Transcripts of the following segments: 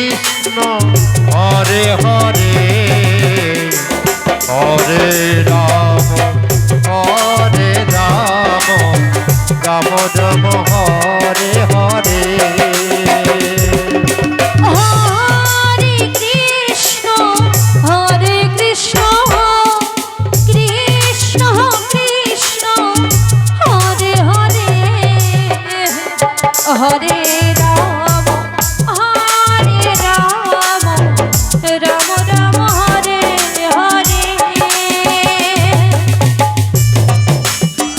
Krishna Hare Hare Hare Ram Ram Ram Hare Hare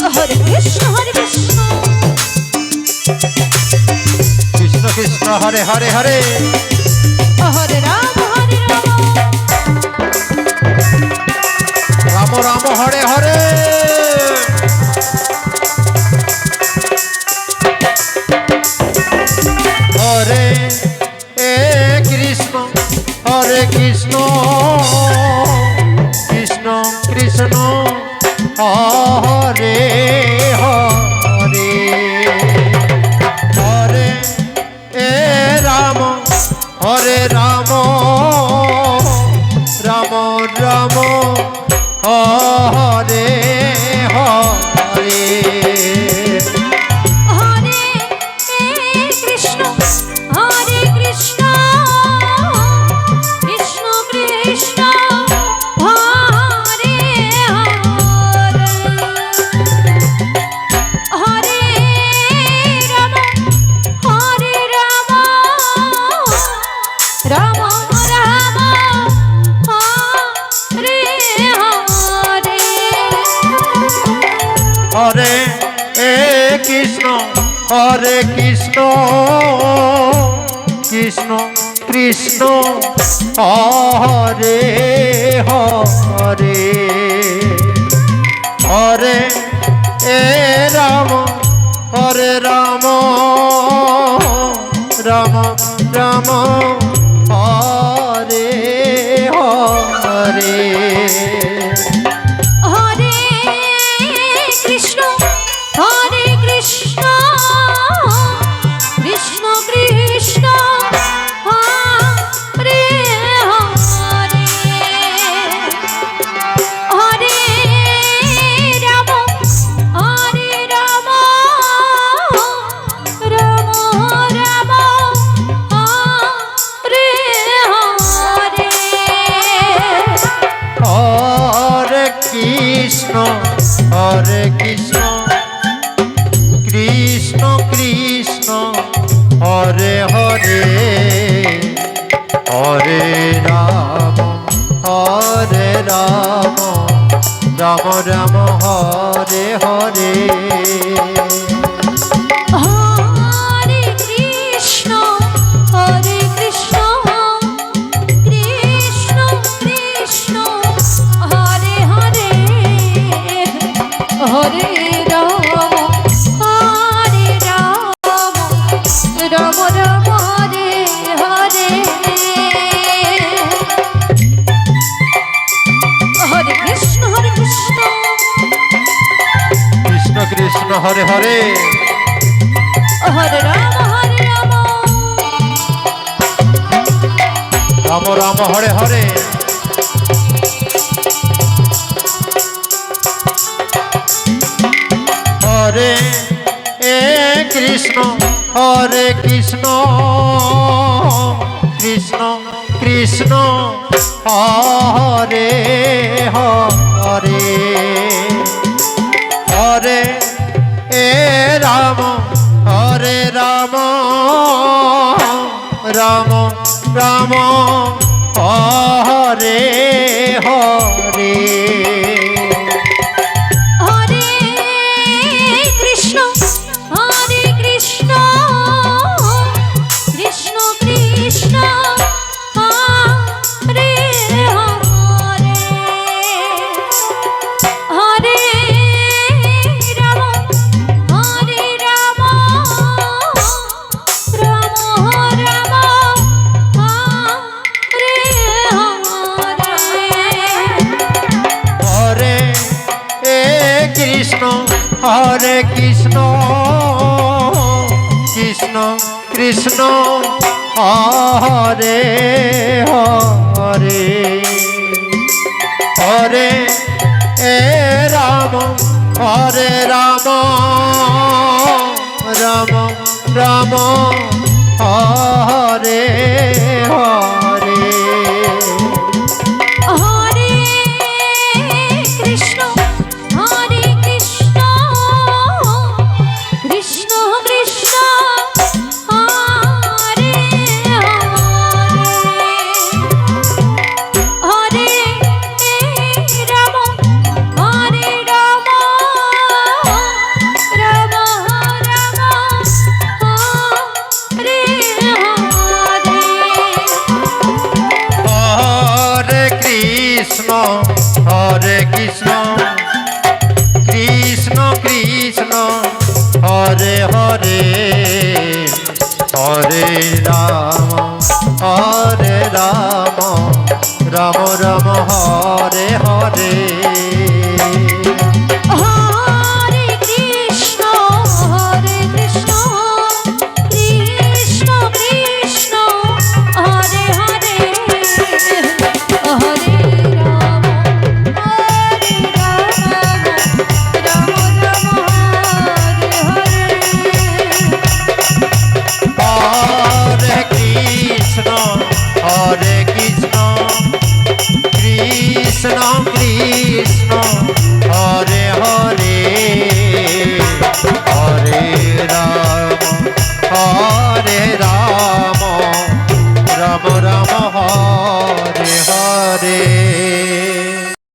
Hare Krishna Krishna Krishna Hare Hare Hare Ram Ram Ram Hare Hare Hare Krishna Krishna Krishna Hare Hare Hare Hare Ram Ram Ram Hare Hare Hare Krishna Krishna Krishna Hare Hare Hare Ram Ram Ram Hare Hare Hare Krishna Krishna Krishna Hare Hare Ram Ram Ram Hare Hare Krishna Krishna Krishna Hare Hare Hare Ram Ram Ram Ram Hare Hare Hare Krishna Krishna Krishna Hare Hare Hare Ram Ram Ram Hare Hare Hare Krishna Krishna Krishna Hare Hare Hare Ram Ram Ram Hare Hare Hare Krishna Krishna Krishna Hare Hare Hare Ram Ram Ram Hare Hare Hare Krishna Krishna Krishna Hare Hare Hare Ram Ram Ram Hare Hare Hare Krishna Krishna Krishna Hare Hare Hare Ram Ram Ram Ram Hare Hare Hare Krishna Krishna Krishna Hare Hare Hare Ram Ram Ram Hare Hare Krishna Krishna Krishna Krishna Hare Hare Hare এ Ram হরে Ram Ram Ram Hare Hare Hare Krishna Krishna Krishna Hare Hare Hare Ram Ram Ram Hare Hare Hare Krishna Krishna Krishna Hare Hare Hare Ram Ram Ram Hare Hare Hare Krishna Krishna Krishna Hare Hare Hare Ram Ram Ram Hare Hare Hare Krishna Krishna Krishna Hare Hare Hare Ram Ram Ram Hare Hare